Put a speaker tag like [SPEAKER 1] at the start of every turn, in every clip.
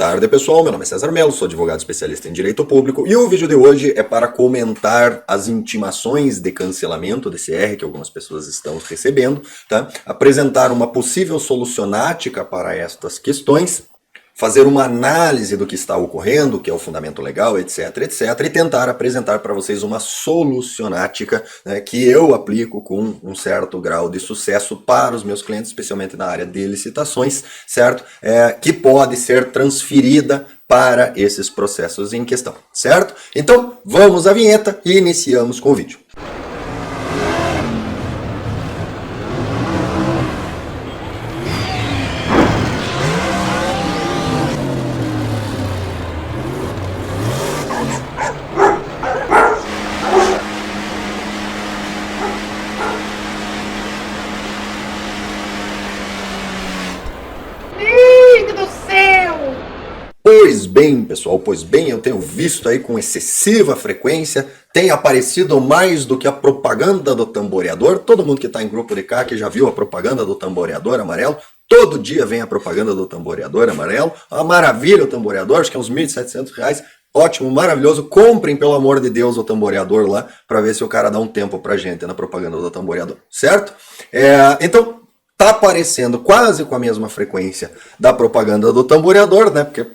[SPEAKER 1] tarde, pessoal. Meu nome é César Mello, sou advogado especialista em direito público e o vídeo de hoje é para comentar as intimações de cancelamento DCR que algumas pessoas estão recebendo, tá? Apresentar uma possível solucionática para estas questões, fazer uma análise do que está ocorrendo, que é o fundamento legal, etc, etc, e tentar apresentar para vocês uma solucionática, né, que eu aplico com um certo grau de sucesso para os meus clientes, especialmente na área de licitações, certo? Que pode ser transferida para esses processos em questão, certo? Então, vamos à vinheta e iniciamos com o vídeo. Pois bem, pessoal, eu tenho visto aí com excessiva frequência, tem aparecido mais do que a propaganda do tamboreador. Todo mundo que está em grupo de cá que já viu a propaganda do tamboreador amarelo, todo dia vem a propaganda do tamboreador amarelo. Uma maravilha o tamboreador, acho que é uns R$1.700, ótimo, maravilhoso. Comprem, pelo amor de Deus, o tamboreador lá, para ver se o cara dá um tempo pra gente na propaganda do tamboreador, certo? Então, tá aparecendo quase com a mesma frequência da propaganda do tamboreador, né? Porque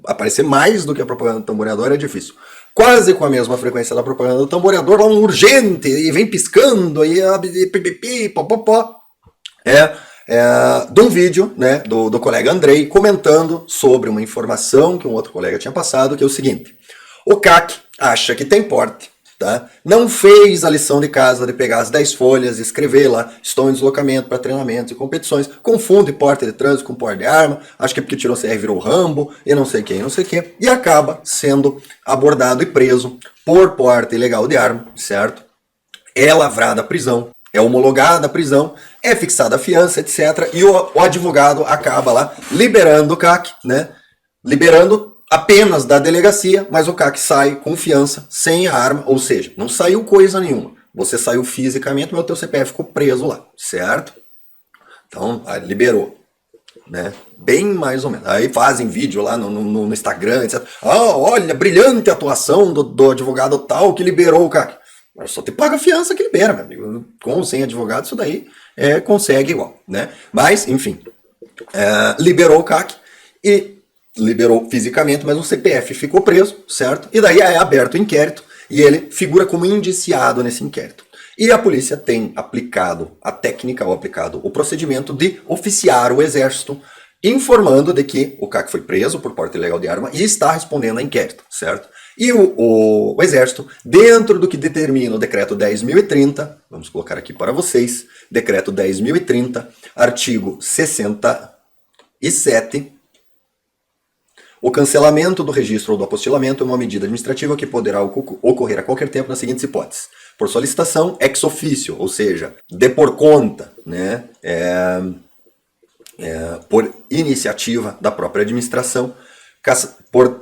[SPEAKER 1] aparecer mais do que a propaganda do tamboreador é difícil. Quase com a mesma frequência da propaganda do tamboreador, lá um urgente, e vem piscando, aí pipipi, popopó. De um vídeo, né, do colega Andrei, comentando sobre uma informação que um outro colega tinha passado, que é o seguinte: o CAC acha que tem porte, tá? Não fez a lição de casa de pegar as 10 folhas e escrever lá, estou em deslocamento para treinamentos e competições, confunde porte de trânsito com porte de arma, acho que é porque tirou CR, virou Rambo, e não sei quem, e acaba sendo abordado e preso por porte ilegal de arma, certo? É lavrada a prisão, é homologada a prisão, é fixada a fiança, etc. E o advogado acaba lá liberando o CAC, né? Liberando apenas da delegacia, mas o CAC sai com fiança, sem a arma, ou seja, não saiu coisa nenhuma. Você saiu fisicamente, mas o teu CPF ficou preso lá, certo? Então, aí liberou, né? Bem mais ou menos. Aí fazem vídeo lá no Instagram, etc. Olha, brilhante atuação do advogado tal que liberou o CAC. Mas só te paga a fiança que libera, meu amigo. Com ou sem advogado, isso daí consegue igual, né? Mas, enfim, liberou o CAC e liberou fisicamente, mas o CPF ficou preso, certo? E daí é aberto o inquérito e ele figura como indiciado nesse inquérito. E a polícia tem aplicado a técnica ou aplicado o procedimento de oficiar o exército, informando de que o CAC foi preso por porte ilegal de arma e está respondendo a inquérito, certo? E o exército, dentro do que determina o decreto 10.030, vamos colocar aqui para vocês, decreto 10.030, artigo 67, o cancelamento do registro ou do apostilamento é uma medida administrativa que poderá ocorrer a qualquer tempo nas seguintes hipóteses: por solicitação ex officio, ou seja, de por conta, né? Por iniciativa da própria administração,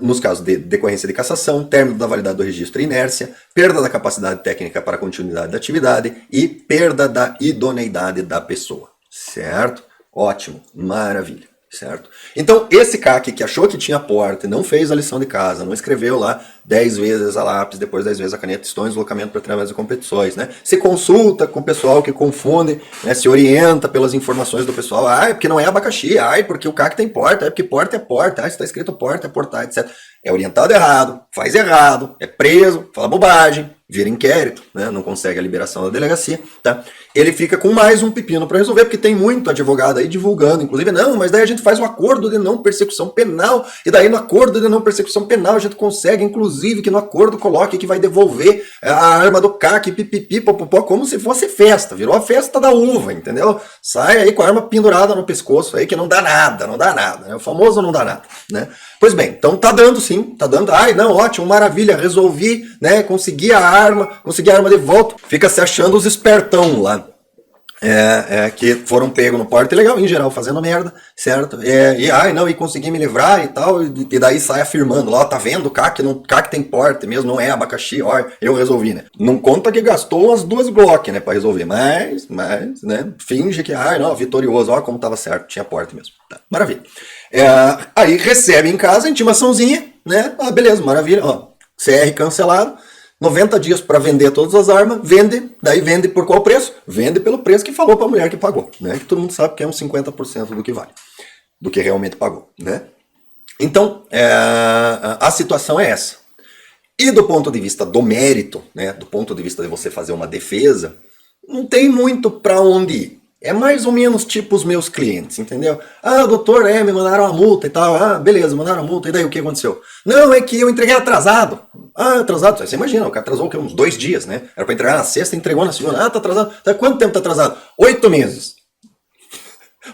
[SPEAKER 1] nos casos de decorrência de cassação, término da validade do registro e inércia, perda da capacidade técnica para a continuidade da atividade e perda da idoneidade da pessoa, certo? Ótimo, maravilha. Certo? Então, esse CAC que achou que tinha porte, não fez a lição de casa, não escreveu lá 10 vezes a lápis, depois 10 vezes a caneta, estou em deslocamento para treinamentos e competições, né? Se consulta com o pessoal que confunde, né? Se orienta pelas informações do pessoal, porque não é abacaxi, porque o CAC tem porte, porque porte é porte, se está escrito porte é portar, etc. É orientado errado, faz errado, é preso, fala bobagem, vira inquérito, né? Não consegue a liberação da delegacia, tá? Ele fica com mais um pepino para resolver, porque tem muito advogado aí divulgando, inclusive, não, mas daí a gente faz um acordo de não persecução penal, e daí no acordo de não persecução penal a gente consegue, inclusive, que no acordo coloque que vai devolver a arma do CAC, pipipi, popopó, como se fosse festa, virou a festa da uva, entendeu? Sai aí com a arma pendurada no pescoço aí, que não dá nada, né? O famoso não dá nada, né? Pois bem, então tá dando sim, tá dando, não, ótimo, maravilha, resolvi, né, consegui a arma de volta. Fica se achando os espertão lá, que foram pegos no porte ilegal, em geral fazendo merda, certo? E consegui me livrar e tal, e daí sai afirmando lá, tá vendo, CAC tem porte mesmo, não é abacaxi, eu resolvi, né? Não conta que gastou umas 2 Glock, né, pra resolver, mas, né, finge que, não, vitorioso, como tava certo, tinha porte mesmo, tá, maravilha. Aí recebe em casa a intimaçãozinha, né? Ah, beleza, maravilha, ó, CR cancelado, 90 dias para vender todas as armas, vende, daí vende por qual preço? Vende pelo preço que falou para a mulher que pagou, né? Que todo mundo sabe que é uns 50% do que vale, do que realmente pagou, né? Então, a situação é essa. E do ponto de vista do mérito, né, do ponto de vista de você fazer uma defesa, não tem muito para onde ir. É mais ou menos tipo os meus clientes, entendeu? Ah, doutor, me mandaram uma multa e tal. Ah, beleza, mandaram a multa. E daí o que aconteceu? Não, é que eu entreguei atrasado. Ah, atrasado. Você imagina, o cara atrasou o quê? Uns 2 dias, né? Era para entregar na sexta, entregou na segunda. Ah, tá atrasado. Tá, quanto tempo tá atrasado? 8 meses.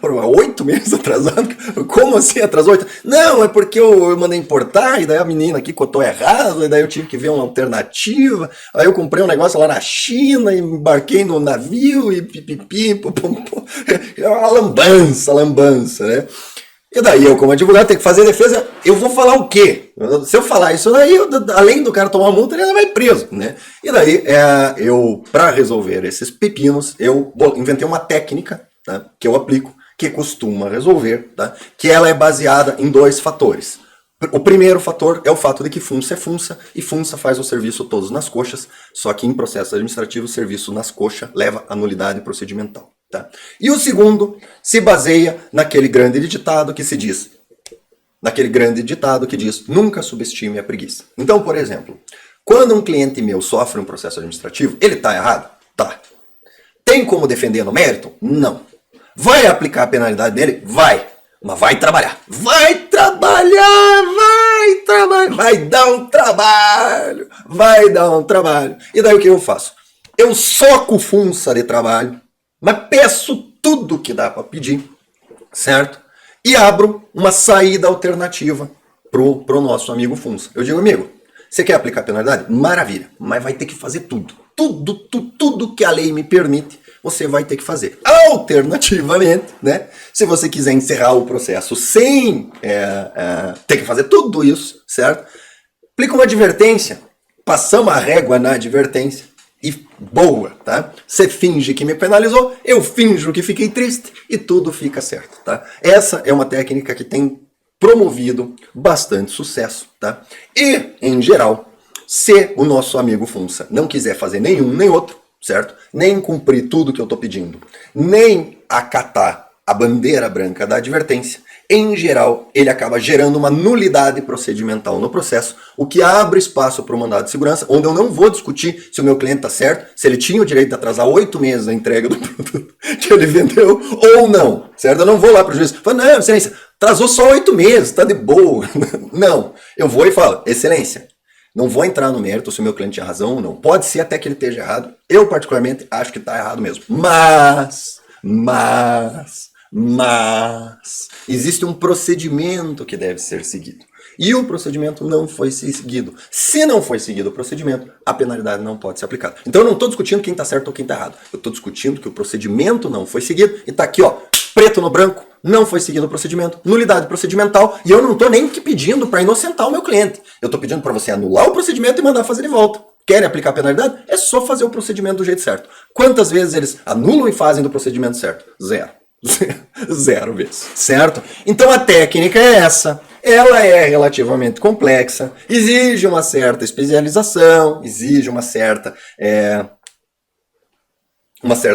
[SPEAKER 1] 8 meses atrasado? Como assim atrasou 8? Não, é porque eu mandei importar e daí a menina aqui cotou errado, e daí eu tive que ver uma alternativa. Aí eu comprei um negócio lá na China e embarquei no navio e pipipi, é uma lambança, né? E daí eu, como advogado, tenho que fazer defesa. Eu vou falar o quê? Se eu falar isso daí, além do cara tomar multa, ele ainda vai preso, né? E daí, para resolver esses pepinos, eu inventei uma técnica, tá, que eu aplico, que costuma resolver, tá, que ela é baseada em 2 fatores. O primeiro fator é o fato de que funça é funça, e funça faz o serviço todos nas coxas, só que em processo administrativo o serviço nas coxas leva a nulidade procedimental. Tá? E o segundo se baseia naquele grande ditado que se diz, nunca subestime a preguiça. Então, por exemplo, quando um cliente meu sofre um processo administrativo, ele está errado? Tá. Tem como defender no mérito? Não. Vai aplicar a penalidade dele? Vai. Mas vai trabalhar. Vai dar um trabalho. E daí o que eu faço? Eu soco funça de trabalho, mas peço tudo que dá para pedir, certo? E abro uma saída alternativa pro nosso amigo funça. Eu digo, amigo, você quer aplicar a penalidade? Maravilha, mas vai ter que fazer tudo. Tudo que a lei me permite, você vai ter que fazer. Alternativamente, né? Se você quiser encerrar o processo sem ter que fazer tudo isso, certo? Aplica uma advertência, passamos a régua na advertência e boa, tá? Você finge que me penalizou, eu finjo que fiquei triste e tudo fica certo, tá? Essa é uma técnica que tem promovido bastante sucesso, tá? E, em geral, se o nosso amigo funça não quiser fazer nenhum nem outro, certo? Nem cumprir tudo que eu estou pedindo, nem acatar a bandeira branca da advertência, em geral, ele acaba gerando uma nulidade procedimental no processo, o que abre espaço para o mandado de segurança, onde eu não vou discutir se o meu cliente está certo, se ele tinha o direito de atrasar 8 meses a entrega do produto que ele vendeu ou não, certo? Eu não vou lá para o juiz e falo, não, excelência, atrasou só 8 meses, está de boa. Não, eu vou e falo, excelência, não vou entrar no mérito se o meu cliente tinha razão ou não. Pode ser até que ele esteja errado. Eu, particularmente, acho que está errado mesmo. Mas existe um procedimento que deve ser seguido. E o procedimento não foi seguido. Se não foi seguido o procedimento, a penalidade não pode ser aplicada. Então eu não estou discutindo quem está certo ou quem está errado. Eu estou discutindo que o procedimento não foi seguido e está aqui, ó, preto no branco, não foi seguido o procedimento, nulidade procedimental, e eu não estou nem pedindo para inocentar o meu cliente. Eu estou pedindo para você anular o procedimento e mandar fazer de volta. Querem aplicar a penalidade? É só fazer o procedimento do jeito certo. Quantas vezes eles anulam e fazem do procedimento certo? Zero. Zero vezes, certo? Então a técnica é essa. Ela é relativamente complexa, exige uma certa especialização, exige uma certa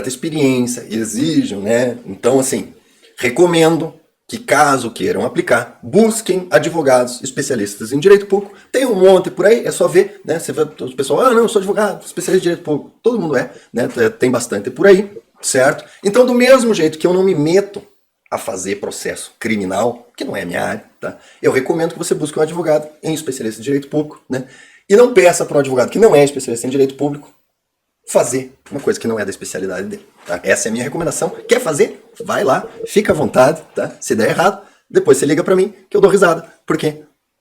[SPEAKER 1] experiência, exige, né? Então, assim, recomendo que, caso queiram aplicar, busquem advogados especialistas em direito público. Tem um monte por aí, é só ver, né? Você vê o pessoal, não, eu sou advogado, especialista em direito público. Todo mundo é, né? Tem bastante por aí. Certo? Então, do mesmo jeito que eu não me meto a fazer processo criminal, que não é a minha área, tá? Eu recomendo que você busque um advogado em especialista em direito público, né? E não peça para um advogado que não é especialista em direito público fazer uma coisa que não é da especialidade dele, tá? Essa é a minha recomendação. Quer fazer? Vai lá, fica à vontade, tá? Se der errado, depois você liga para mim que eu dou risada, porque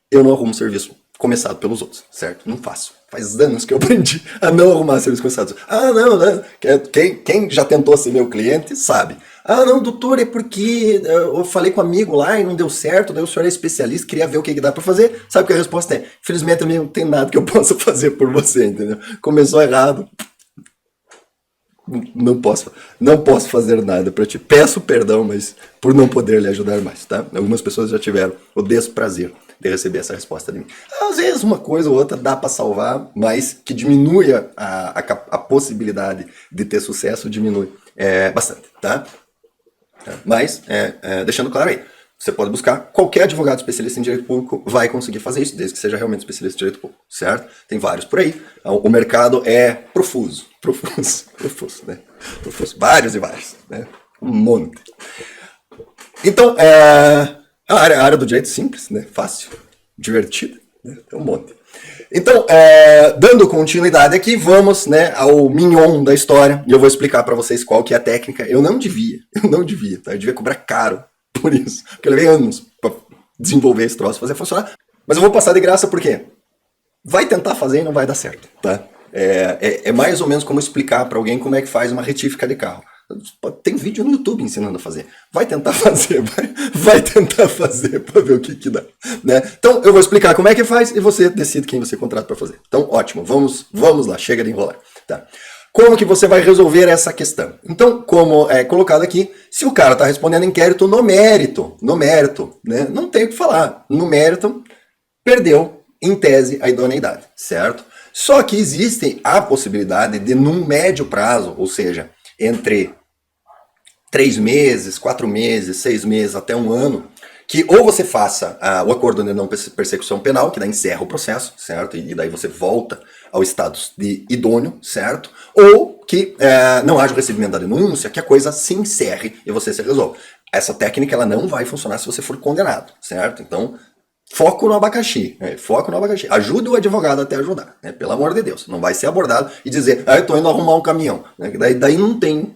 [SPEAKER 1] eu não arrumo serviço começado pelos outros, certo? Não faço. Faz anos que eu aprendi a não arrumar serviço começado. Ah, não. Quem já tentou ser meu cliente sabe. Ah, não, doutor, é porque eu falei com um amigo lá e não deu certo, daí o senhor é especialista, queria ver o que dá pra fazer. Sabe que a resposta é, infelizmente, também não tem nada que eu possa fazer por você, entendeu? Começou errado. não posso fazer nada para ti. Peço perdão, mas por não poder lhe ajudar mais, tá? Algumas pessoas já tiveram o desprazer de receber essa resposta de mim. Às vezes uma coisa ou outra dá para salvar, mas que diminui a possibilidade de ter sucesso, diminui bastante, tá? Mas, deixando claro aí, você pode buscar qualquer advogado especialista em direito público, vai conseguir fazer isso, desde que seja realmente especialista em direito público, certo? Tem vários por aí. O mercado é profuso, né? Profuso. Vários e vários, né? Um monte. Então, a área do direito simples, né? Fácil, divertida, né? Tem um monte. Então, dando continuidade aqui, vamos, né, ao mignon da história, e eu vou explicar para vocês qual que é a técnica. Eu não devia, tá? Eu devia cobrar caro por isso, porque eu levei anos para desenvolver esse troço, fazer funcionar, mas eu vou passar de graça porque vai tentar fazer e não vai dar certo, tá? É mais ou menos como explicar para alguém como é que faz uma retífica de carro. Tem vídeo no YouTube ensinando a fazer. Vai tentar fazer, vai tentar fazer para ver o que dá, né? Então eu vou explicar como é que faz e você decide quem você contrata para fazer. Então ótimo, vamos lá, chega de enrolar, tá? Como que você vai resolver essa questão? Então, como é colocado aqui, se o cara está respondendo inquérito no mérito, né? Não tem o que falar. No mérito, perdeu, em tese, a idoneidade, certo? Só que existe a possibilidade de, num médio prazo, ou seja, entre 3 meses, 4 meses, 6 meses, até um ano, que ou você faça o acordo de não persecução penal, que daí encerra o processo, certo? E daí você volta ao status de idôneo, certo? Ou que não haja o recebimento da denúncia, que a coisa se encerre e você se resolve. Essa técnica ela não vai funcionar se você for condenado, certo? Então, foco no abacaxi, foco no abacaxi. Ajude o advogado até ajudar, né? Pelo amor de Deus. Não vai ser abordado e dizer, eu tô indo arrumar um caminhão. Né? Daí não tem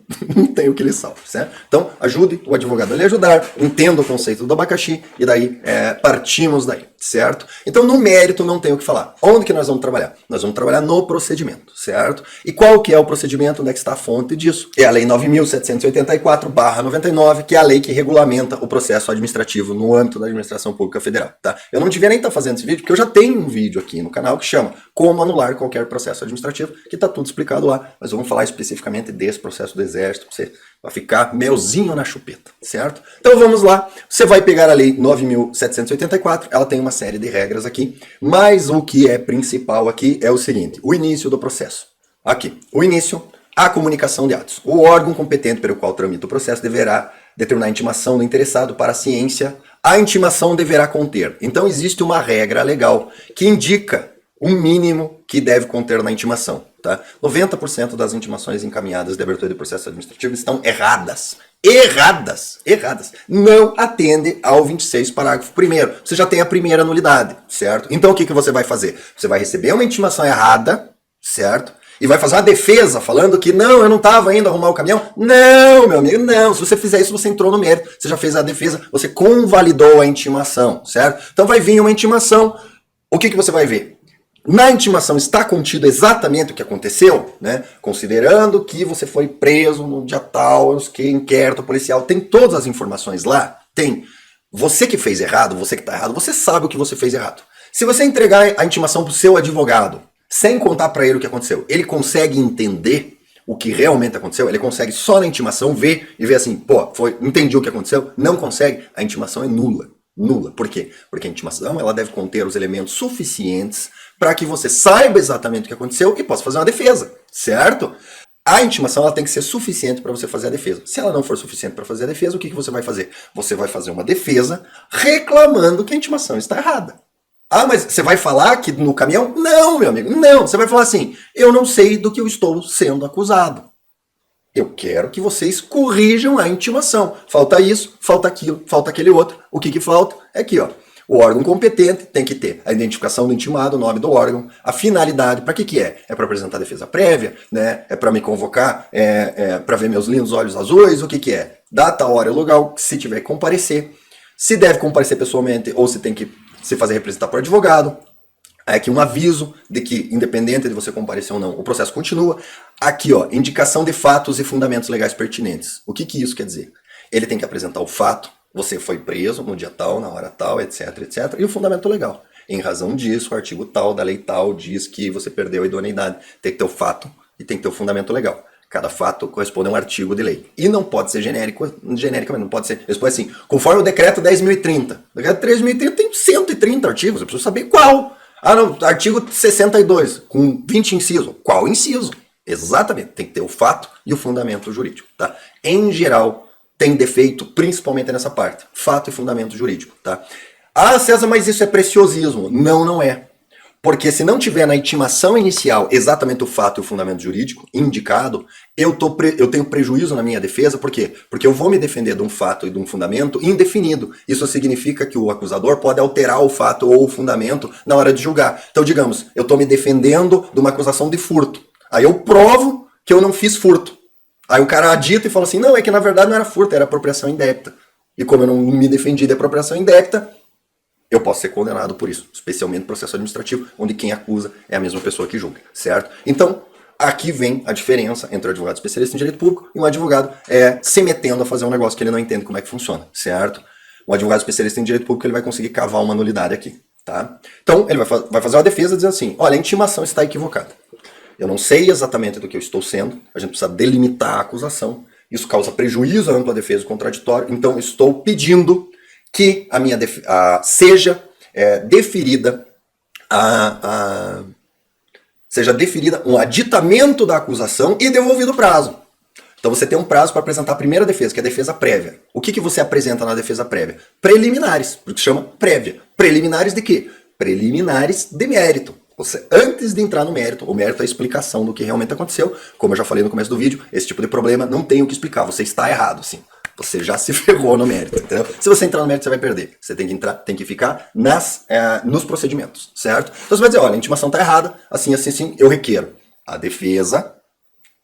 [SPEAKER 1] o que lhe salve, certo? Então, ajude o advogado a lhe ajudar, entenda o conceito do abacaxi e daí partimos daí, certo? Então, no mérito não tem o que falar. Onde que nós vamos trabalhar? Nós vamos trabalhar no procedimento, certo? E qual que é o procedimento? Onde é que está a fonte disso? É a Lei 9.784/99, que é a lei que regulamenta o processo administrativo no âmbito da administração pública federal, tá? Eu não devia nem estar fazendo esse vídeo, porque eu já tenho um vídeo aqui no canal que chama Como Anular Qualquer Processo Administrativo, que está tudo explicado lá, mas vamos falar especificamente desse processo do Exército, para você ficar melzinho na chupeta, certo? Então vamos lá, você vai pegar a Lei 9.784, ela tem uma série de regras aqui, mas o que é principal aqui é o seguinte, o início do processo. Aqui, o início, a comunicação de atos. O órgão competente pelo qual tramita o processo deverá determinar a intimação do interessado para a ciência. A intimação deverá conter. Então existe uma regra legal que indica o mínimo que deve conter na intimação. Tá? 90% das intimações encaminhadas de abertura de processo administrativo estão erradas. Erradas. Não atende ao 26, parágrafo 1º. Você já tem a primeira nulidade, certo? Então o que você vai fazer? Você vai receber uma intimação errada, certo? E vai fazer uma defesa falando que não, eu não estava indo arrumar o caminhão. Não, meu amigo, não. Se você fizer isso, você entrou no mérito. Você já fez a defesa, você convalidou a intimação, certo? Então vai vir uma intimação. O que você vai ver? Na intimação está contido exatamente o que aconteceu, né? Considerando que você foi preso no dia tal, que inquérito policial, tem todas as informações lá? Tem. Você que fez errado, você que está errado, você sabe o que você fez errado. Se você entregar a intimação para o seu advogado, sem contar para ele o que aconteceu, ele consegue entender o que realmente aconteceu? Ele consegue só na intimação ver e ver assim, entendi o que aconteceu? Não consegue? A intimação é nula. Nula. Por quê? Porque a intimação ela deve conter os elementos suficientes para que você saiba exatamente o que aconteceu e possa fazer uma defesa, certo? A intimação ela tem que ser suficiente para você fazer a defesa. Se ela não for suficiente para fazer a defesa, o que você vai fazer? Você vai fazer uma defesa reclamando que a intimação está errada. Ah, mas você vai falar que no caminhão? Não, meu amigo, não. Você vai falar assim, eu não sei do que eu estou sendo acusado. Eu quero que vocês corrijam a intimação. Falta isso, falta aquilo, falta aquele outro. O que falta? É aqui, ó. O órgão competente tem que ter a identificação do intimado, o nome do órgão, a finalidade. Para que é? É para apresentar defesa prévia, né? É para me convocar, para ver meus lindos olhos azuis. O que é? Data, hora e lugar, se tiver que comparecer. Se deve comparecer pessoalmente ou se tem que se fazer representar por advogado. Aqui um aviso de que, independente de você comparecer ou não, o processo continua. Aqui, ó, indicação de fatos e fundamentos legais pertinentes. O que isso quer dizer? Ele tem que apresentar o fato, você foi preso no dia tal, na hora tal, etc, etc. E o fundamento legal. Em razão disso, o artigo tal da lei tal diz que você perdeu a idoneidade. Tem que ter o fato e tem que ter o fundamento legal. Cada fato corresponde a um artigo de lei. E não pode ser genericamente, não pode ser. Eles podem assim, conforme o decreto 10.030. O decreto 10.030 tem 130 artigos, eu preciso saber qual. Ah, não, artigo 62, com 20 incisos. Qual inciso? Exatamente, tem que ter o fato e o fundamento jurídico, tá? Em geral, tem defeito, principalmente nessa parte. Fato e fundamento jurídico, tá? Ah, César, mas isso é preciosismo. Não, não é. Porque se não tiver na intimação inicial exatamente o fato e o fundamento jurídico indicado, eu tenho prejuízo na minha defesa. Por quê? Porque eu vou me defender de um fato e de um fundamento indefinido. Isso significa que o acusador pode alterar o fato ou o fundamento na hora de julgar. Então, digamos, eu estou me defendendo de uma acusação de furto. Aí eu provo que eu não fiz furto. Aí o cara adita e fala assim, não, é que na verdade não era furto, era apropriação indébita. E como eu não me defendi de apropriação indébita, eu posso ser condenado por isso, especialmente no processo administrativo, onde quem acusa é a mesma pessoa que julga, certo? Então, aqui vem a diferença entre o advogado especialista em direito público e um advogado se metendo a fazer um negócio que ele não entende como é que funciona, certo? Um advogado especialista em direito público ele vai conseguir cavar uma nulidade aqui, tá? Então, ele vai fazer uma defesa dizendo assim, olha, a intimação está equivocada. Eu não sei exatamente do que eu estou sendo, a gente precisa delimitar a acusação, isso causa prejuízo à ampla defesa do contraditório, então estou pedindo que a minha seja deferida um aditamento da acusação e devolvido o prazo. Então você tem um prazo para apresentar a primeira defesa, que é a defesa prévia. O que você apresenta na defesa prévia? Preliminares, porque chama prévia. Preliminares de quê? Preliminares de mérito. Você, antes de entrar no mérito, o mérito é a explicação do que realmente aconteceu. Como eu já falei no começo do vídeo, esse tipo de problema não tem o que explicar, você está errado, sim. Você já se ferrou no mérito, entendeu? Se você entrar no mérito, você vai perder. Você tem que ficar nos procedimentos, certo? Então você vai dizer, olha, a intimação está errada, assim, assim, assim, eu requero a defesa,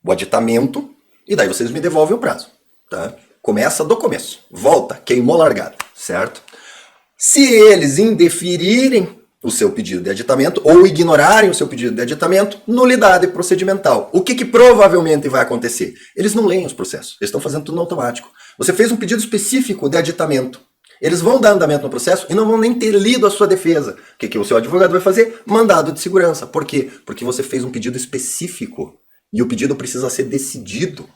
[SPEAKER 1] o aditamento, e daí vocês me devolvem o prazo, tá? Começa do começo, volta, queimou largada, certo? Se eles indeferirem o seu pedido de aditamento ou ignorarem o seu pedido de aditamento, nulidade procedimental. O que provavelmente vai acontecer? Eles não leem os processos, eles estão fazendo tudo no automático. Você fez um pedido específico de aditamento. Eles vão dar andamento no processo e não vão nem ter lido a sua defesa. O que o seu advogado vai fazer? Mandado de segurança. Por quê? Porque você fez um pedido específico e o pedido precisa ser decidido.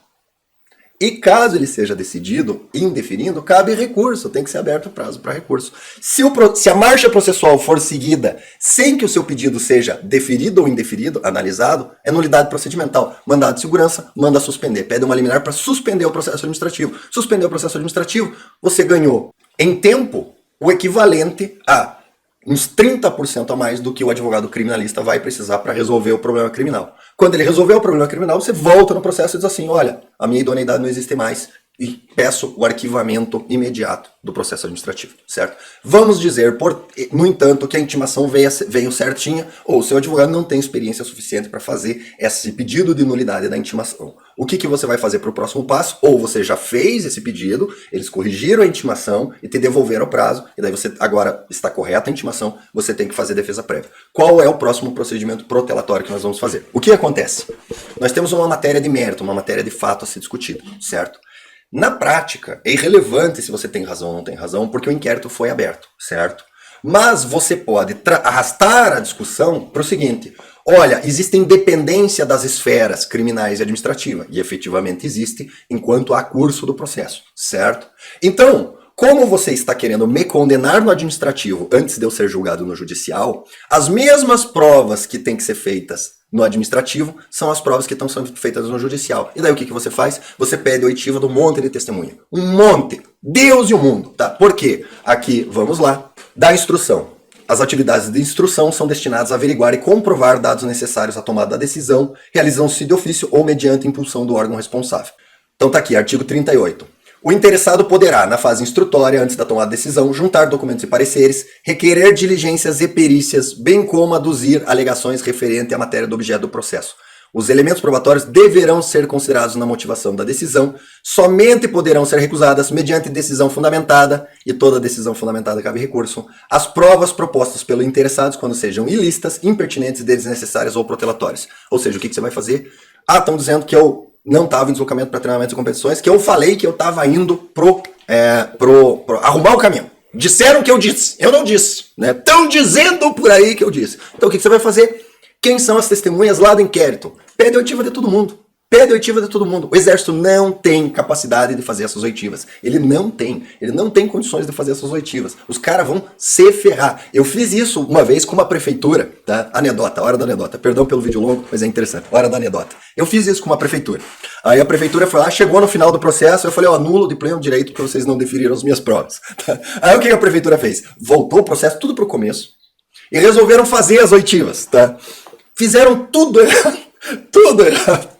[SPEAKER 1] E caso ele seja decidido, indeferindo, cabe recurso, tem que ser aberto o prazo para recurso. Se a marcha processual for seguida sem que o seu pedido seja deferido ou indeferido, analisado, é nulidade procedimental. Mandado de segurança, manda suspender. Pede uma liminar para suspender o processo administrativo. Suspender o processo administrativo, você ganhou em tempo o equivalente a uns 30% a mais do que o advogado criminalista vai precisar para resolver o problema criminal. Quando ele resolver o problema criminal, você volta no processo e diz assim, olha, a minha idoneidade não existe mais e peço o arquivamento imediato do processo administrativo, certo? Vamos dizer, no entanto, que a intimação veio certinha ou o seu advogado não tem experiência suficiente para fazer esse pedido de nulidade da intimação. O que você vai fazer para o próximo passo? Ou você já fez esse pedido, eles corrigiram a intimação e te devolveram o prazo, e daí você agora está correta a intimação, você tem que fazer defesa prévia. Qual é o próximo procedimento protelatório que nós vamos fazer? O que acontece? Nós temos uma matéria de mérito, uma matéria de fato a ser discutida, certo? Na prática, é irrelevante se você tem razão ou não tem razão, porque o inquérito foi aberto, certo? Mas você pode arrastar a discussão para o seguinte, olha, existe independência das esferas criminais e administrativas, e efetivamente existe, enquanto há curso do processo, certo? Então, como você está querendo me condenar no administrativo antes de eu ser julgado no judicial, as mesmas provas que têm que ser feitas no administrativo são as provas que estão sendo feitas no judicial. E daí o que você faz? Você pede oitiva do monte de testemunha. Um monte. Deus e o mundo. Tá? Por quê? Aqui, vamos lá. Da instrução. As atividades de instrução são destinadas a averiguar e comprovar dados necessários à tomada da decisão, realizam-se de ofício ou mediante impulsão do órgão responsável. Então tá aqui, artigo 38. O interessado poderá, na fase instrutória, antes da tomada de decisão, juntar documentos e pareceres, requerer diligências e perícias, bem como aduzir alegações referentes à matéria do objeto do processo. Os elementos probatórios deverão ser considerados na motivação da decisão, somente poderão ser recusadas mediante decisão fundamentada, e toda decisão fundamentada cabe recurso, as provas propostas pelo interessados quando sejam ilícitas, impertinentes, desnecessárias ou protelatórias. Ou seja, o que você vai fazer? Ah, estão dizendo que eu não estava em deslocamento para treinamentos e competições, que eu falei que eu estava indo pro arrumar o caminho. Disseram que eu disse, eu não disse. Estão dizendo por aí que eu disse. Então o que você vai fazer? Quem são as testemunhas lá do inquérito? Pede oitiva de todo mundo. Pede oitiva de todo mundo. O exército não tem capacidade de fazer essas oitivas. Ele não tem condições de fazer essas oitivas. Os caras vão se ferrar. Eu fiz isso uma vez com uma prefeitura, tá? Anedota, hora da anedota. Perdão pelo vídeo longo, mas é interessante. Hora da anedota. Eu fiz isso com uma prefeitura. Aí a prefeitura foi lá, chegou no final do processo, eu falei, ó, nulo de pleno direito porque vocês não deferiram as minhas provas. Tá? Aí o que a prefeitura fez? Voltou o processo tudo pro começo e resolveram fazer as oitivas, tá? Fizeram tudo errado. Tudo errado.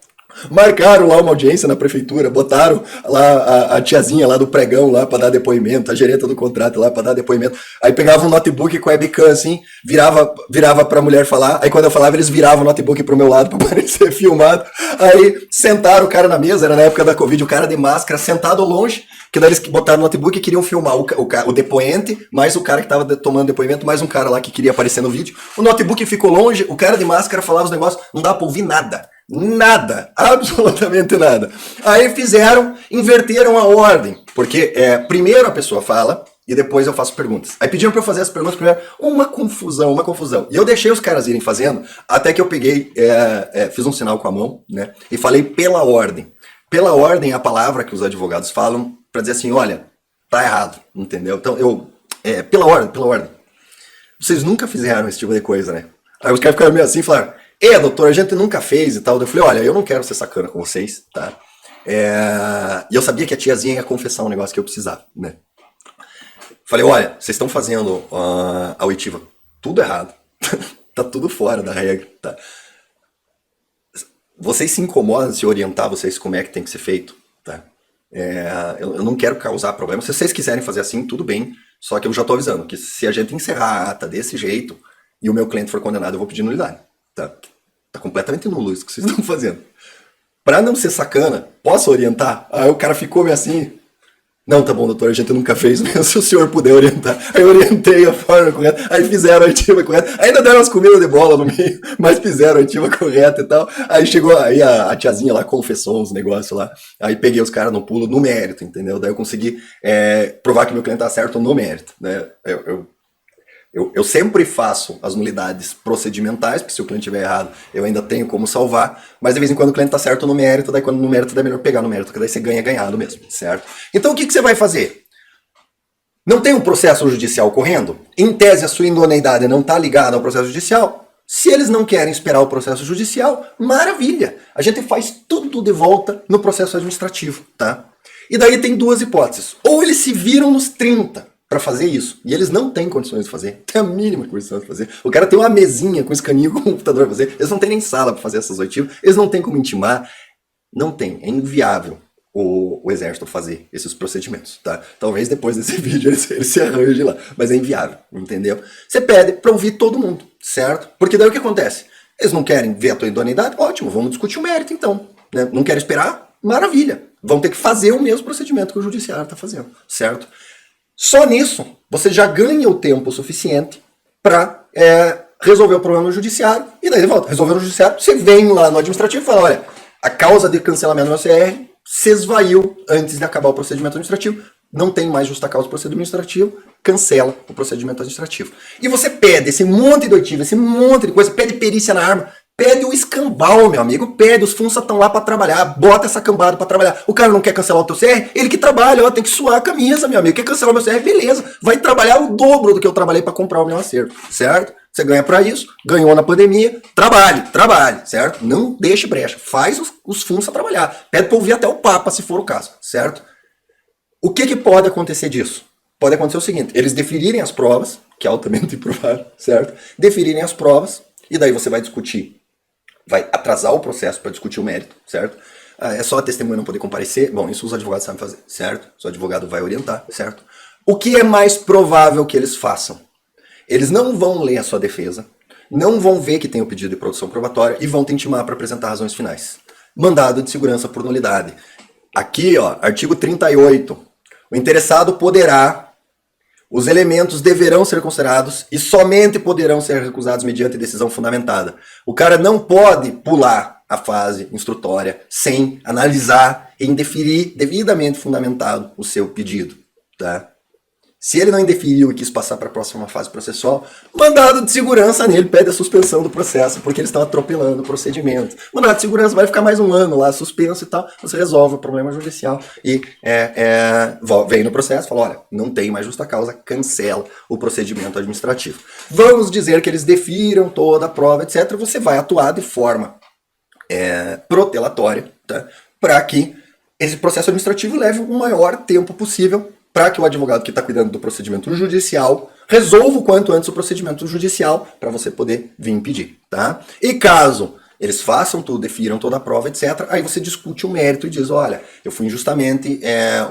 [SPEAKER 1] Marcaram lá uma audiência na prefeitura, botaram lá a tiazinha lá do pregão lá pra dar depoimento, a gerenta do contrato lá pra dar depoimento. Aí pegava um notebook com a webcam assim, virava pra mulher falar, aí quando eu falava eles viravam o notebook pro meu lado pra parecer filmado. Aí sentaram o cara na mesa, era na época da Covid, o cara de máscara sentado longe, que daí eles botaram no notebook e queriam filmar o depoente, mais o cara que tava tomando depoimento, mais um cara lá que queria aparecer no vídeo. O notebook ficou longe, o cara de máscara falava os negócios, não dá pra ouvir nada. Nada, absolutamente nada. Aí inverteram a ordem, porque primeiro a pessoa fala e depois eu faço perguntas. Aí pediram pra eu fazer as perguntas primeiro, uma confusão. E eu deixei os caras irem fazendo, até que eu peguei, fiz um sinal com a mão, né, e falei pela ordem. Pela ordem é a palavra que os advogados falam pra dizer assim, olha, tá errado, entendeu? Então pela ordem. Vocês nunca fizeram esse tipo de coisa, né? Aí os caras ficaram meio assim e falaram, doutor, a gente nunca fez e tal. Eu falei, olha, eu não quero ser sacana com vocês, tá? E eu sabia que a tiazinha ia confessar um negócio que eu precisava, né? Falei, olha, vocês estão fazendo a oitiva tudo errado. Tá tudo fora da regra, tá? Vocês se incomodam se orientar vocês como é que tem que ser feito, tá? Eu não quero causar problema. Se vocês quiserem fazer assim, tudo bem. Só que eu já tô avisando que se a gente encerrar a ata desse jeito e o meu cliente for condenado, eu vou pedir nulidade. Tá completamente nulo isso que vocês estão fazendo. Pra não ser sacana, posso orientar? Aí o cara ficou meio assim. Não, tá bom, doutor, a gente nunca fez mesmo, se o senhor puder orientar. Aí eu orientei a forma correta, aí fizeram a oitiva correta. Ainda deram umas comidas de bola no meio, mas fizeram a oitiva correta e tal. Aí chegou, aí a tiazinha lá confessou uns negócios lá. Aí peguei os caras no pulo, no mérito, entendeu? Daí eu consegui provar que meu cliente tá certo no mérito, né? Eu sempre faço as nulidades procedimentais, porque se o cliente estiver errado, eu ainda tenho como salvar, mas de vez em quando o cliente está certo no mérito, daí quando no mérito é melhor pegar no mérito, porque daí você ganha ganhado mesmo, certo? Então o que você vai fazer? Não tem um processo judicial correndo? Em tese a sua idoneidade não está ligada ao processo judicial? Se eles não querem esperar o processo judicial, maravilha! A gente faz tudo de volta no processo administrativo, tá? E daí tem duas hipóteses. Ou eles se viram nos 30 para fazer isso. E eles não têm condições de fazer. Tem a mínima condição de fazer. O cara tem uma mesinha com escaninho com o computador pra fazer. Eles não têm nem sala para fazer essas oitivas. Eles não têm como intimar. Não tem. É inviável o exército fazer esses procedimentos, tá? Talvez depois desse vídeo ele se arranje lá. Mas é inviável, entendeu? Você pede para ouvir todo mundo, certo? Porque daí o que acontece? Eles não querem ver a tua idoneidade? Ótimo, vamos discutir o mérito então. Né? Não querem esperar? Maravilha. Vão ter que fazer o mesmo procedimento que o judiciário está fazendo, certo? Só nisso, você já ganha o tempo suficiente para resolver o problema no judiciário, e daí volta, resolver no judiciário, você vem lá no administrativo e fala, olha, a causa de cancelamento do CR se esvaiu antes de acabar o procedimento administrativo, não tem mais justa causa do procedimento administrativo, cancela o procedimento administrativo. E você pede esse monte de oitiva, esse monte de coisa, pede perícia na arma, pede o escambau, meu amigo, pede, os funça estão lá para trabalhar, bota essa cambada para trabalhar. O cara não quer cancelar o teu CR, ele que trabalha, ó, tem que suar a camisa, meu amigo. Quer cancelar o meu CR, beleza, vai trabalhar o dobro do que eu trabalhei para comprar o meu acerto, certo? Você ganha para isso, ganhou na pandemia, trabalhe, certo? Não deixe brecha, faz os funça trabalhar. Pede para ouvir até o Papa, se for o caso, certo? O que pode acontecer disso? Pode acontecer o seguinte, eles deferirem as provas, que é altamente improvável, certo? Deferirem as provas, e daí você vai discutir. Vai atrasar o processo para discutir o mérito, certo? É só a testemunha não poder comparecer. Bom, isso os advogados sabem fazer, certo? O advogado vai orientar, certo? O que é mais provável que eles façam? Eles não vão ler a sua defesa, não vão ver que tem o pedido de produção probatória e vão te intimar para apresentar razões finais. Mandado de segurança por nulidade. Aqui, ó, artigo 38. O interessado poderá... Os elementos deverão ser considerados e somente poderão ser recusados mediante decisão fundamentada. O cara não pode pular a fase instrutória sem analisar e indeferir devidamente fundamentado o seu pedido, tá? Se ele não indeferiu e quis passar para a próxima fase processual, mandado de segurança nele pede a suspensão do processo, porque eles estão atropelando o procedimento. Mandado de segurança vai ficar mais um ano lá suspenso e tal, você resolve o problema judicial e vem no processo e fala, olha, não tem mais justa causa, cancela o procedimento administrativo. Vamos dizer que eles defiram toda a prova, etc. Você vai atuar de forma protelatória, tá? Para que esse processo administrativo leve o maior tempo possível, para que o advogado que está cuidando do procedimento judicial resolva o quanto antes o procedimento judicial para você poder vir impedir, tá? E caso eles façam tudo, defiram toda a prova, etc., aí você discute o mérito e diz, olha, eu fui injustamente,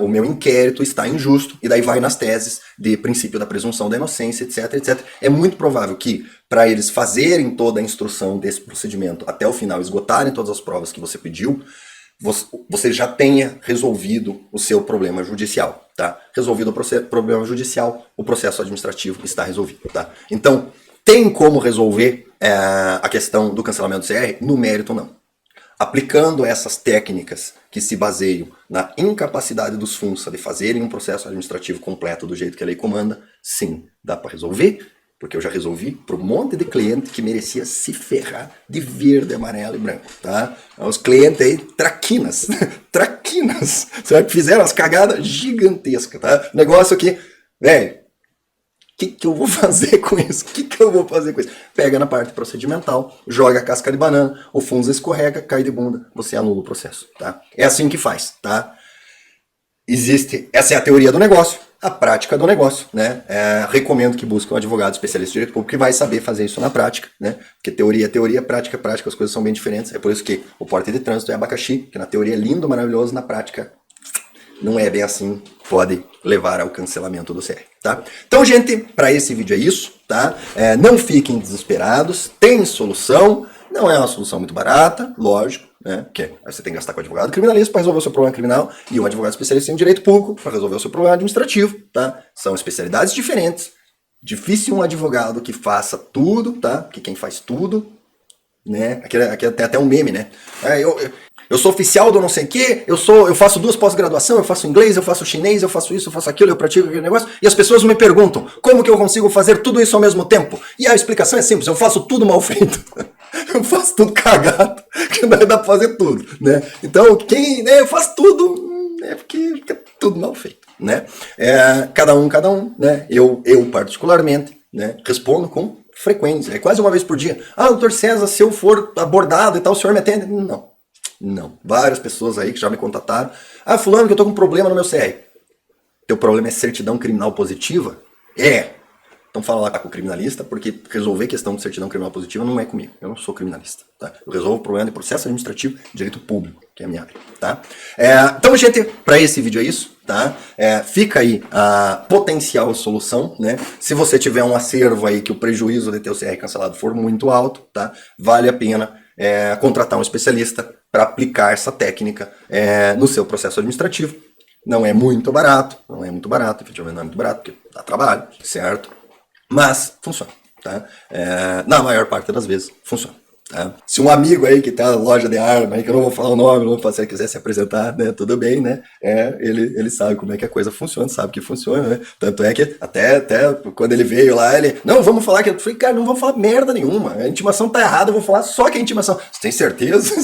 [SPEAKER 1] o meu inquérito está injusto, e daí vai nas teses de princípio da presunção da inocência, etc., etc. É muito provável que, para eles fazerem toda a instrução desse procedimento até o final, esgotarem todas as provas que você pediu, você já tenha resolvido o seu problema judicial, tá? Resolvido o problema judicial, o processo administrativo está resolvido, tá? Então, tem como resolver a questão do cancelamento do CR? No mérito, não. Aplicando essas técnicas que se baseiam na incapacidade dos FUNSA de fazerem um processo administrativo completo do jeito que a lei comanda, sim, dá para resolver, porque eu já resolvi para um monte de cliente que merecia se ferrar de verde, amarelo e branco, tá? Os clientes aí, traquinas, traquinas, sabe? Fizeram as cagadas gigantescas, tá? Negócio aqui, velho, o que eu vou fazer com isso? O que eu vou fazer com isso? Pega na parte procedimental, joga a casca de banana, o FUNSA escorrega, cai de bunda, você anula o processo, tá? É assim que faz, tá? Essa é a teoria do negócio. A prática do negócio, né? Recomendo que busque um advogado especialista em direito público que vai saber fazer isso na prática, né? Porque teoria é teoria, prática é prática, as coisas são bem diferentes. É por isso que o porte de trânsito é abacaxi, que na teoria é lindo, maravilhoso, na prática não é bem assim, pode levar ao cancelamento do CR, tá? Então, gente, para esse vídeo é isso, tá? Não fiquem desesperados, tem solução, não é uma solução muito barata, lógico, né? Porque aí você tem que gastar com advogado criminalista para resolver o seu problema criminal e um advogado especialista em direito público para resolver o seu problema administrativo, tá? São especialidades diferentes. Difícil um advogado que faça tudo, tá? Porque quem faz tudo, né? Aqui tem até um meme, né? Eu sou oficial do não sei o quê, eu faço 2 pós-graduação, eu faço inglês, eu faço chinês, eu faço isso, eu faço aquilo, eu pratico aquele negócio, e as pessoas me perguntam, como que eu consigo fazer tudo isso ao mesmo tempo? E a explicação é simples, eu faço tudo mal feito. Eu faço tudo cagado, que não dá pra fazer tudo, né? Então, eu faço tudo, porque fica tudo mal feito, né? Cada um, né? Eu particularmente, né, respondo com frequência, quase uma vez por dia. Doutor César, se eu for abordado e tal, o senhor me atende? Não. Várias pessoas aí que já me contataram. Fulano, que eu tô com um problema no meu CR. Teu problema é certidão criminal positiva? Então fala lá com o criminalista, porque resolver questão de certidão criminal positiva não é comigo. Eu não sou criminalista, tá? Eu resolvo o problema de processo administrativo e direito público, que é a minha área, tá? Então, gente, para esse vídeo é isso, tá? Fica aí a potencial solução, né? Se você tiver um acervo aí que o prejuízo de ter o CR cancelado for muito alto, tá? Vale a pena contratar um especialista para aplicar essa técnica no seu processo administrativo. Não é muito barato, efetivamente não é muito barato, porque dá trabalho, certo? Mas funciona, tá? Na maior parte das vezes funciona, tá? Se um amigo aí que tem uma loja de arma, aí que eu não vou falar o nome, não vou fazer, se ele quiser se apresentar, né? Tudo bem, né? Ele sabe como é que a coisa funciona, sabe que funciona, né? Tanto é que até quando ele veio lá, não, vamos falar que eu falei, cara, não vamos falar merda nenhuma, a intimação tá errada, eu vou falar só que a intimação. Você tem certeza?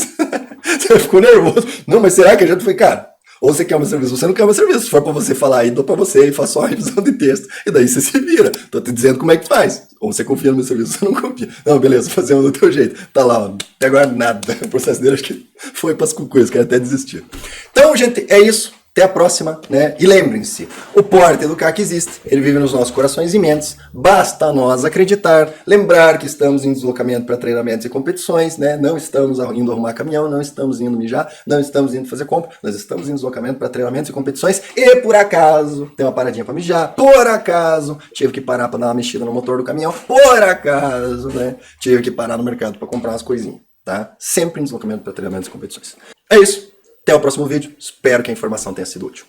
[SPEAKER 1] Você ficou nervoso. Não, mas será que a gente foi, cara? Ou você quer um serviço, você não quer um serviço. Se for pra você falar aí, dou pra você e faço só a revisão de texto. E daí você se vira. Tô te dizendo como é que faz. Ou você confia no meu serviço, ou você não confia. Não, beleza, fazemos do teu jeito. Tá lá, ó. Até agora nada. O processo dele acho que foi pras cucuias, quero até desistir. Então, gente, é isso. Até a próxima, né? E lembrem-se, o porte do CAC existe, ele vive nos nossos corações e mentes, basta nós acreditar, lembrar que estamos em deslocamento para treinamentos e competições, né? Não estamos indo arrumar caminhão, não estamos indo mijar, não estamos indo fazer compra, nós estamos em deslocamento para treinamentos e competições e por acaso tem uma paradinha para mijar, por acaso tive que parar para dar uma mexida no motor do caminhão, por acaso, né? Tive que parar no mercado para comprar umas coisinhas, tá? Sempre em deslocamento para treinamentos e competições. É isso. Até o próximo vídeo. Espero que a informação tenha sido útil.